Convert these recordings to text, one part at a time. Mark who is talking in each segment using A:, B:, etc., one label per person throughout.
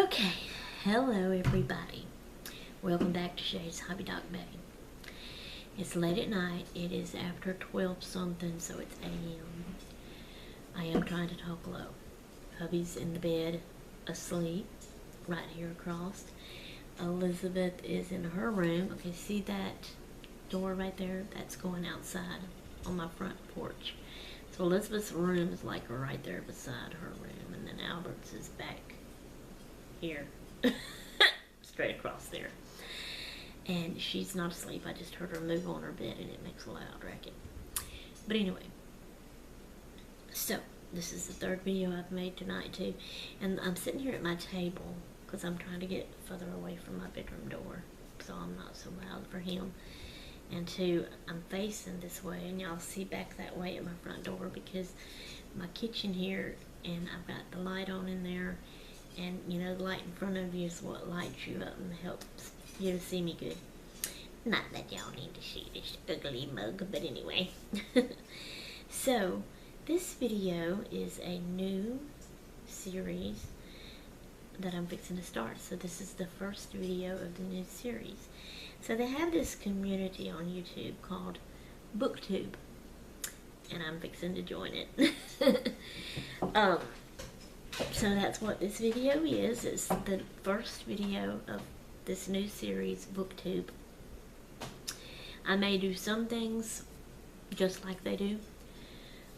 A: Okay, hello everybody. Welcome back to Shay's Hobby Doc Bay. It's late at night. It is after 12 something, so it's a.m. I am trying to talk low. Hubby's in the bed, asleep, right here across. Elizabeth is in her room. Okay, see that door right there? That's going outside on my front porch. So Elizabeth's room is like right there beside her room, and then Albert's is back here, straight across there. And she's not asleep. I just heard her move on her bed and it makes a loud racket. But anyway, so this is the third video I've made tonight too. And I'm sitting here at my table because I'm trying to get further away from my bedroom door so I'm not so loud for him. And two, I'm facing this way, and y'all see back that way at my front door because my kitchen here, and I've got the light on in there. And, you know, the light in front of you is what lights you up and helps you to see me good. Not that y'all need to see this ugly mug, but anyway. So, this video is a new series that I'm fixing to start. So, this is the first video of the new series. So, they have this community on YouTube called booktube. And I'm fixing to join it. So that's what this video is. It's the first video of this new series, booktube. I may do some things just like they do,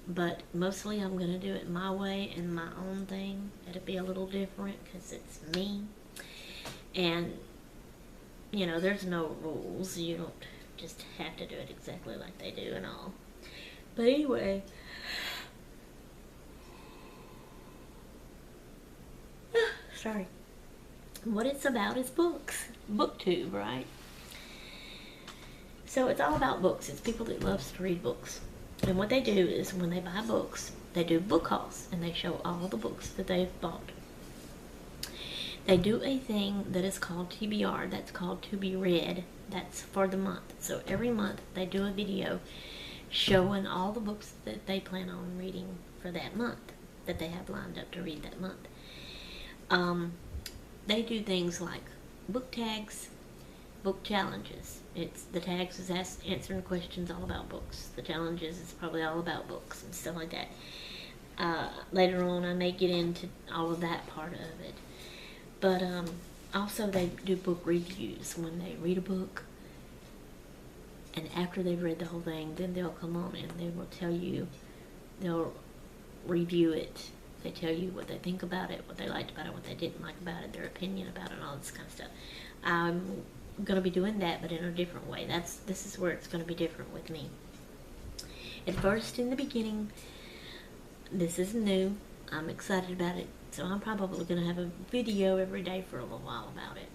A: but mostly I'm going to do it my way and my own thing. It'll be a little different because it's me. And, you know, there's no rules. You don't just have to do it exactly like they do and all. But anyway, sorry. What it's about is books. Booktube, right? So it's all about books. It's people that loves to read books. And what they do is when they buy books, they do book hauls and they show all the books that they've bought. They do a thing that is called TBR. That's called to be read. That's for the month. So every month they do a video showing all the books that they plan on reading for that month, that they have lined up to read that month. They do things like book tags, book challenges. It's the tags is answering questions all about books. The challenges is probably all about books and stuff like that. Later on, I may get into all of that part of it. But also they do book reviews when they read a book. And after they've read the whole thing, then they'll come on and they will tell you, they'll review it. They tell you what they think about it, what they liked about it, what they didn't like about it, their opinion about it, and all this kind of stuff. I'm going to be doing that, but in a different way. This is where it's going to be different with me. At first, in the beginning, this is new. I'm excited about it, so I'm probably going to have a video every day for a little while about it.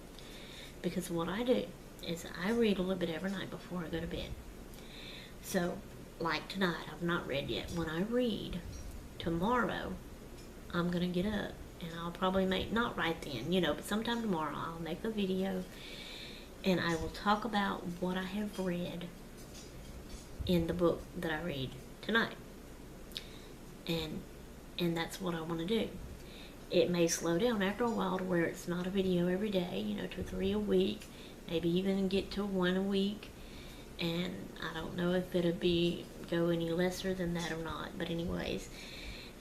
A: Because what I do is I read a little bit every night before I go to bed. So, like tonight, I've not read yet. When I read tomorrow, I'm going to get up and I'll probably make, not right then, you know, but sometime tomorrow I'll make a video and I will talk about what I have read in the book that I read tonight. And that's what I want to do. It may slow down after a while to where it's not a video every day, you know, 2 or 3 a week, maybe even get to 1 a week. And I don't know if it'll go any lesser than that or not, but anyways.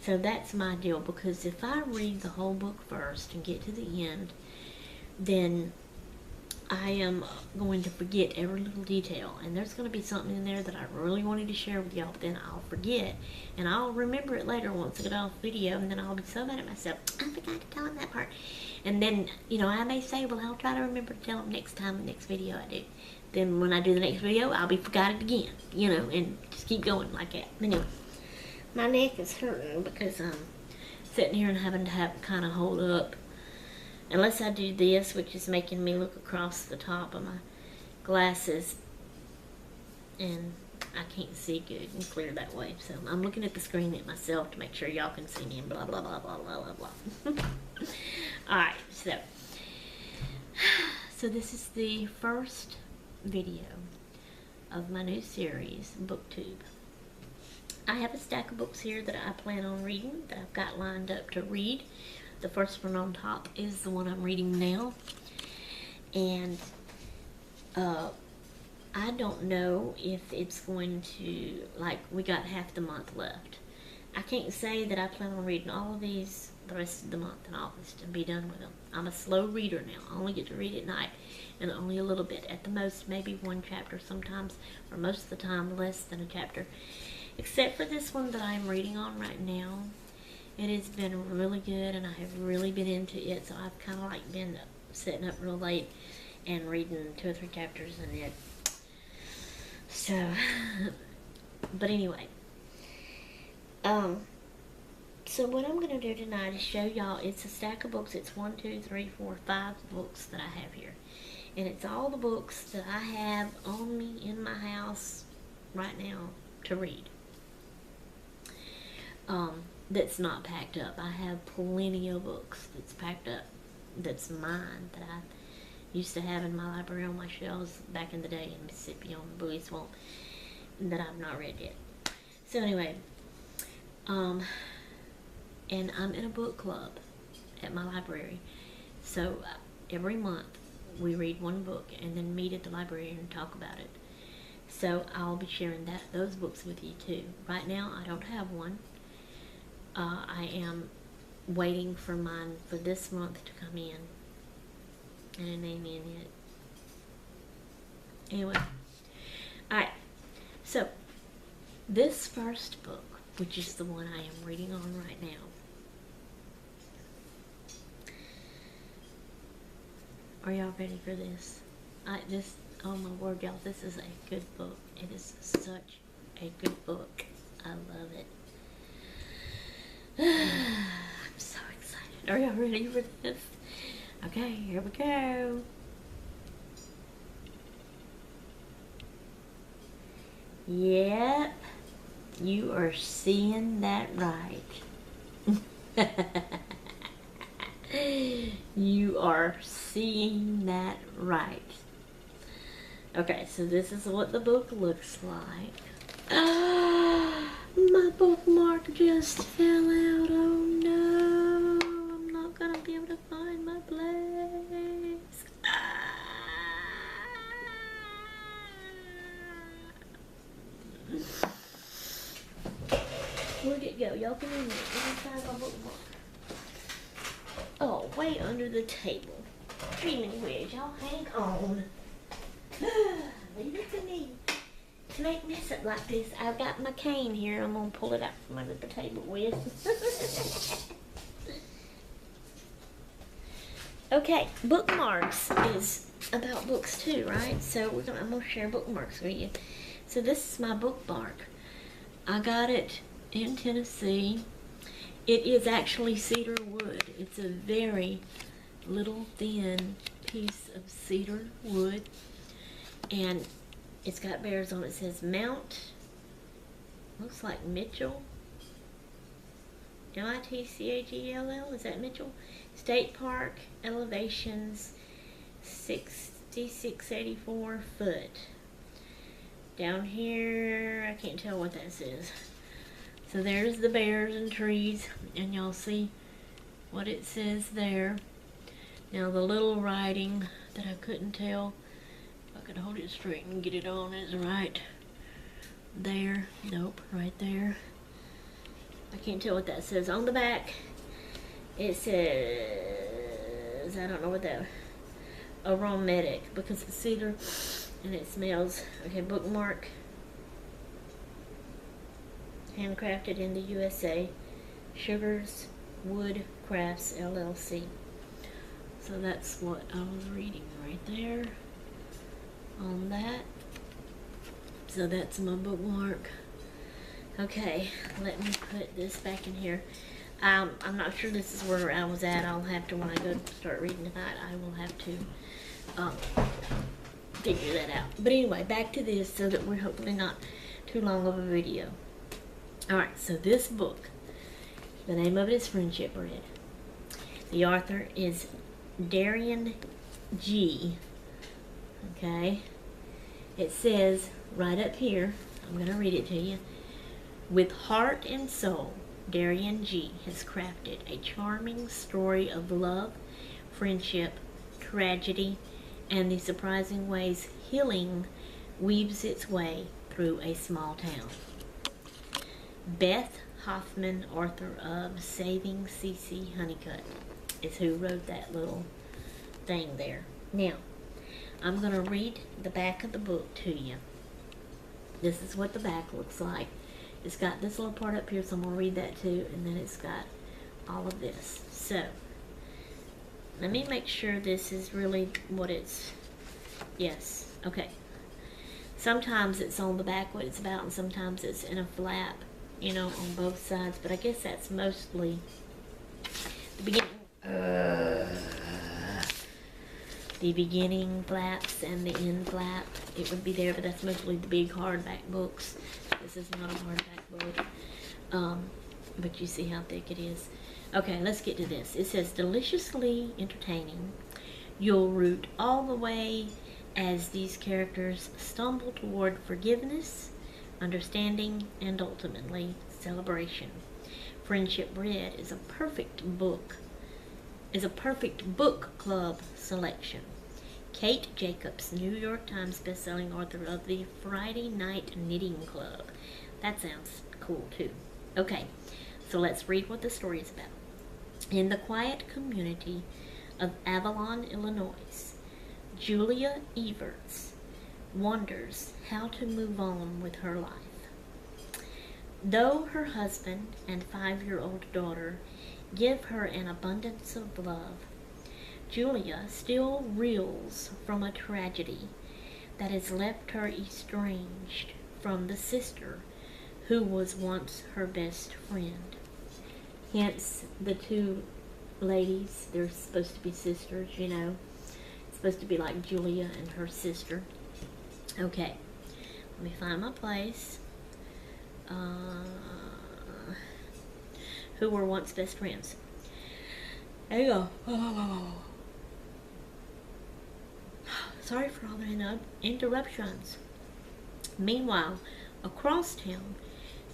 A: So that's my deal, because if I read the whole book first and get to the end, then I am going to forget every little detail. And there's going to be something in there that I really wanted to share with y'all, but then I'll forget. And I'll remember it later once I get off video, and then I'll be so mad at myself, I forgot to tell him that part. And then, you know, I may say, well, I'll try to remember to tell him next time, the next video I do. Then when I do the next video, I'll be forgot it again, you know, and just keep going like that. Anyway. My neck is hurting because I'm sitting here and having to kind of hold up. Unless I do this, which is making me look across the top of my glasses. And I can't see good and clear that way. So I'm looking at the screen at myself to make sure y'all can see me and blah, blah, blah, blah, blah, blah, blah. Alright, so this is the first video of my new series, BookTube. I have a stack of books here that I plan on reading, that I've got lined up to read The first one on top is the one I'm reading now. And I don't know if it's going to, like, we got half the month left. I can't say that I plan on reading all of these the rest of the month in August and be done with them. I'm a slow reader now. I only get to read at night, and only a little bit. At the most, maybe one chapter sometimes, or most of the time less than a chapter. Except for this one that I'm reading on right now. It has been really good, and I have really been into it, so I've kind of like been sitting up real late and reading 2 or 3 chapters in it. So, but anyway, so what I'm going to do tonight is show y'all, it's a stack of books. It's 1, 2, 3, 4, 5 books that I have here. And it's all the books that I have on me in my house right now to read. That's not packed up. I have plenty of books that's packed up, that's mine, that I used to have in my library on my shelves back in the day in Mississippi on the Bowie Swamp, that I've not read yet. So anyway, and I'm in a book club at my library. So every month we read one book and then meet at the library and talk about it. So I'll be sharing those books with you too. Right now I don't have one. I am waiting for mine for this month to come in. And it ain't in yet. Anyway. Alright. So, this first book, which is the one I am reading on right now. Are y'all ready for this? Oh my word, y'all, this is a good book. It is such a good book. I love it. I'm so excited. Are y'all ready for this? Okay, here we go. Yep, you are seeing that right. You are seeing that right. Okay, so this is what the book looks like. My bookmark just fell out. Oh no, I'm not gonna be able to find my place. Where'd it go? Y'all can read it. Let me find my bookmark. Oh, way under the table. Dreaming wedge, y'all hang on. Leave it to me. To make mess up like this, I've got my cane here. I'm gonna pull it out from under the table with. Okay, bookmarks is about books too, right? So I'm gonna share bookmarks with you. So this is my bookmark. I got it in Tennessee. It is actually cedar wood. It's a very little thin piece of cedar wood, and it's got bears on it. It says Mount, looks like Mitchell, Mitchell, is that Mitchell? State Park, elevations 6684 foot. Down here, I can't tell what that says. So there's the bears and trees, and y'all see what it says there. Now the little writing that I couldn't tell, if I could hold it straight and get it on, is right there. Nope, right there. I can't tell what that says. On the back, it says, I don't know what that, aromatic, because it's cedar and it smells. Okay, bookmark. Handcrafted in the USA. Sugars Wood Crafts LLC. So that's what I was reading right there on that. So that's my bookmark. Okay, let me put this back in here. I'm not sure this is where I was at. I'll have to, when I go to start reading tonight, I will have to figure that out. But anyway, back to this so that we're hopefully not too long of a video. Alright, so this book, the name of it is Friendship Bread. The author is Darian G. Okay, it says right up here, I'm going to read it to you. With heart and soul, Darian G. has crafted a charming story of love, friendship, tragedy, and the surprising ways healing weaves its way through a small town. Beth Hoffman, author of Saving C.C. Honeycutt, is who wrote that little thing there. Now, I'm going to read the back of the book to you. This is what the back looks like. It's got this little part up here, so I'm going to read that too, and then it's got all of this. So, let me make sure this is really what it's, yes, okay. Sometimes it's on the back what it's about, and sometimes it's in a flap, you know, on both sides, but I guess that's mostly the beginning flaps and the end flap. It would be there, but that's mostly the big hardback books. This is not a hardback book, but you see how thick it is. Okay, let's get to this. It says, deliciously entertaining. You'll root all the way as these characters stumble toward forgiveness, understanding, and ultimately celebration. Friendship Bread is a perfect book club selection. Kate Jacobs, New York Times bestselling author of the Friday Night Knitting Club. That sounds cool too. Okay, so let's read what the story is about. In the quiet community of Avalon, Illinois, Julia Everts wonders how to move on with her life. Though her husband and 5-year-old daughter give her an abundance of love, Julia still reels from a tragedy that has left her estranged from the sister who was once her best friend. Hence, the two ladies, they're supposed to be sisters, you know. It's supposed to be like Julia and her sister. Okay, let me find my place. Who were once best friends. There you go. Sorry for all the interruptions. Meanwhile, across town,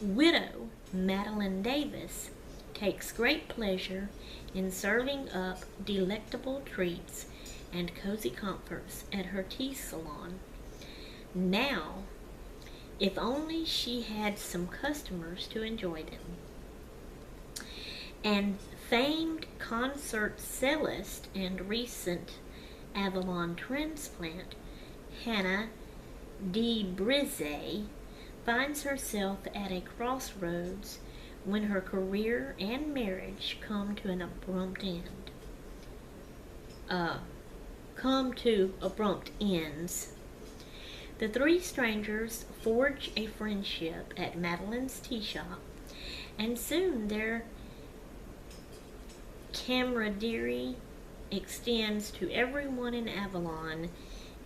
A: widow Madeline Davis takes great pleasure in serving up delectable treats and cozy comforts at her tea salon. Now, if only she had some customers to enjoy them. And famed concert cellist and recent Avalon transplant, Hannah DeBrizet, finds herself at a crossroads when her career and marriage come to abrupt ends. The three strangers forge a friendship at Madeline's tea shop, and soon their camaraderie extends to everyone in Avalon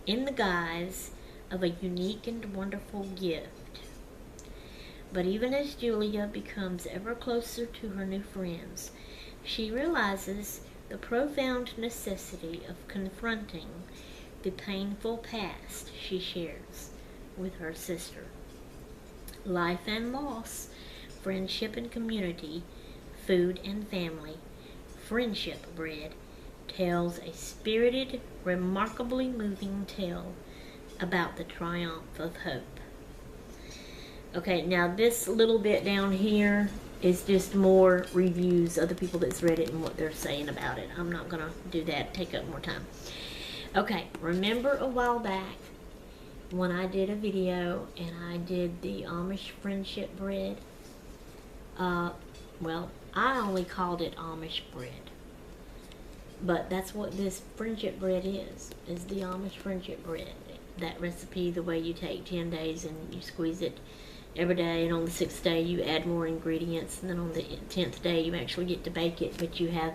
A: in the guise of a unique and wonderful gift. But even as Julia becomes ever closer to her new friends, she realizes the profound necessity of confronting the painful past she shares with her sister. Life and loss, friendship and community, food and family. Friendship Bread tells a spirited, remarkably moving tale about the triumph of hope. Okay, now this little bit down here is just more reviews of the people that's read it and what they're saying about it. I'm not going to do that, take up more time. Okay, remember a while back when I did a video and I did the Amish Friendship Bread? Well, I only called it Amish Bread. But that's what this Friendship Bread is the Amish Friendship Bread. That recipe, the way you take 10 days and you squeeze it every day, and on the 6th day you add more ingredients, and then on the 10th day you actually get to bake it, but you have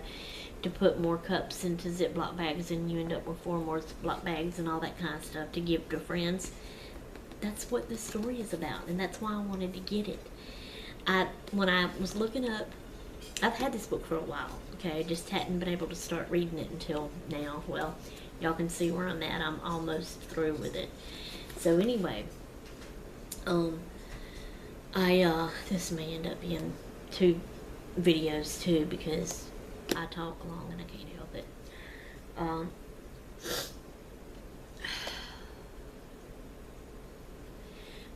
A: to put more cups into Ziploc bags, and you end up with 4 more Ziploc bags and all that kind of stuff to give to friends. That's what this story is about, and that's why I wanted to get it. When I was looking up, I've had this book for a while, okay, just hadn't been able to start reading it until now. Well, y'all can see where I'm at. I'm almost through with it. So anyway, this may end up being too videos too, because I talk long and I can't help it.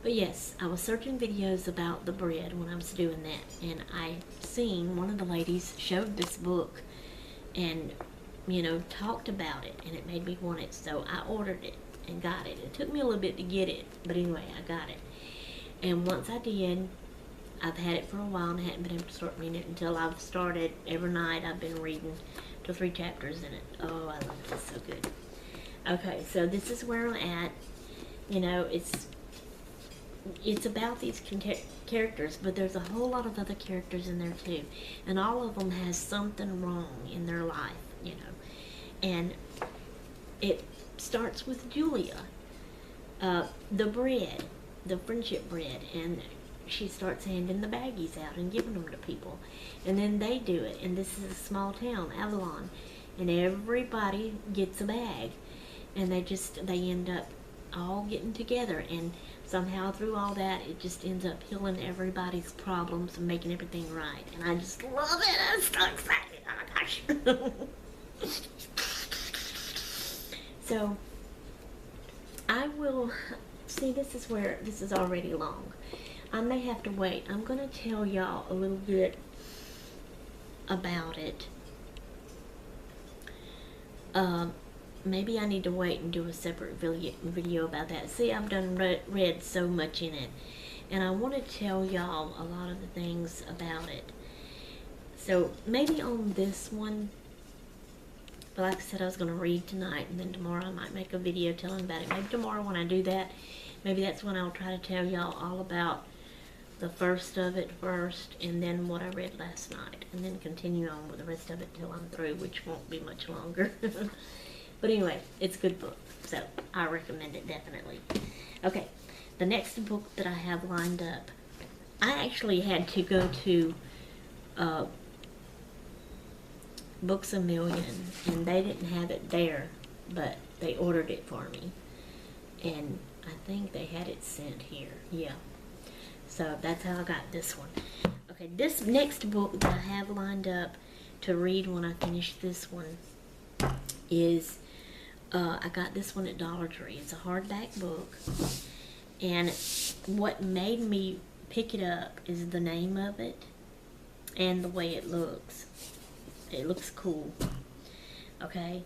A: But yes, I was searching videos about the bread when I was doing that, and I seen one of the ladies showed this book and, you know, talked about it, and it made me want it, so I ordered it and got it. It took me a little bit to get it, but anyway, I got it. And once I did, I've had it for a while and I hadn't been able to start reading it until I've started. Every night I've been reading 2 or 3 chapters in it. Oh, I love it. It's so good. Okay, so this is where I'm at. You know, it's about these characters, but there's a whole lot of other characters in there too, and all of them has something wrong in their life, you know. And it starts with Julia, the bread, the friendship bread, and she starts handing the baggies out and giving them to people, and then they do it. And this is a small town, Avalon, and everybody gets a bag, and they end up all getting together, and somehow through all that it just ends up healing everybody's problems and making everything right. And I just love it. I'm so excited. Oh my gosh. So I will see, this is already long. I may have to wait. I'm going to tell y'all a little bit about it. Maybe I need to wait and do a separate video about that. See, I've done read so much in it, and I want to tell y'all a lot of the things about it. So maybe on this one, but like I said, I was going to read tonight, and then tomorrow I might make a video telling about it. Maybe tomorrow when I do that, maybe that's when I'll try to tell y'all all about the first of it first, and then what I read last night, and then continue on with the rest of it till I'm through, which won't be much longer. But anyway, it's a good book, so I recommend it definitely. Okay, the next book that I have lined up, I actually had to go to Books A Million, and they didn't have it there, but they ordered it for me, and I think they had it sent here. Yeah, so that's how I got this one. Okay, this next book that I have lined up to read when I finish this one is I got this one at Dollar Tree. It's a hardback book, and what made me pick it up is the name of it and the way it looks. It looks cool, okay?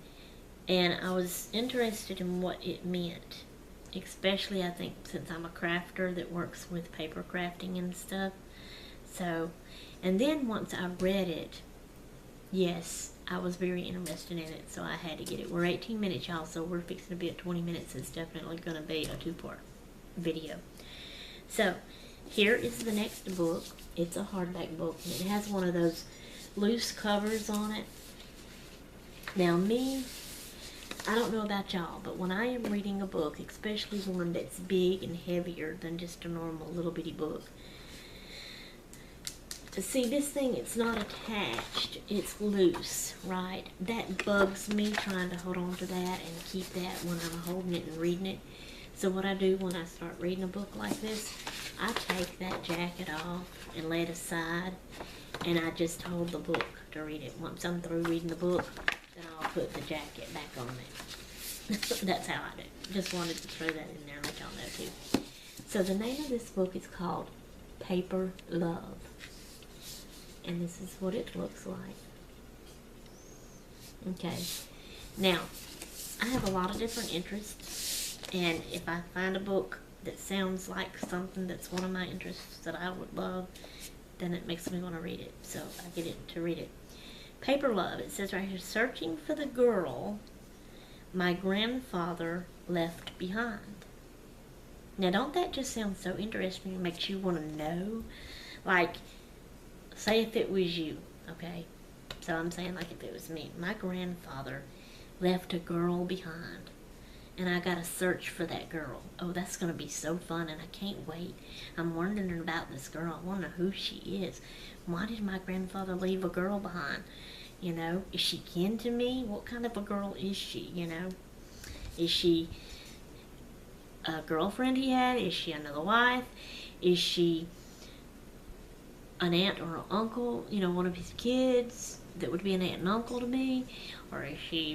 A: And I was interested in what it meant, especially I think since I'm a crafter that works with paper crafting and stuff. So, and then once I read it, yes, I was very interested in it, so I had to get it. We're 18 minutes, y'all, so we're fixing to be at 20 minutes. It's definitely going to be a 2-part video. So, here is the next book. It's a hardback book, and it has one of those loose covers on it. Now, me, I don't know about y'all, but when I am reading a book, especially one that's big and heavier than just a normal little bitty book, see, this thing, it's not attached, it's loose, right? That bugs me, trying to hold on to that and keep that when I'm holding it and reading it. So what I do when I start reading a book like this, I take that jacket off and lay it aside, and I just hold the book to read it. Once I'm through reading the book, then I'll put the jacket back on it. That's how I do. Just wanted to throw that in there and let y'all know too. So the name of this book is called Paper Love. And this is what it looks like. Okay. Now, I have a lot of different interests, and if I find a book that sounds like something that's one of my interests that I would love, then it makes me want to read it. So I get it to read it. Paper Love. It says right here, searching for the girl my grandfather left behind. Now, don't that just sound so interesting? It makes you want to know? Like, say if it was you, okay? So I'm saying like if it was me. My grandfather left a girl behind, and I gotta search for that girl. Oh, that's gonna be so fun, and I can't wait. I'm wondering about this girl. I wonder who she is. Why did my grandfather leave a girl behind? You know, is she kin to me? What kind of a girl is she, you know? Is she a girlfriend he had? Is she another wife? Is she an aunt or an uncle, you know, one of his kids that would be an aunt and uncle to me? Or is she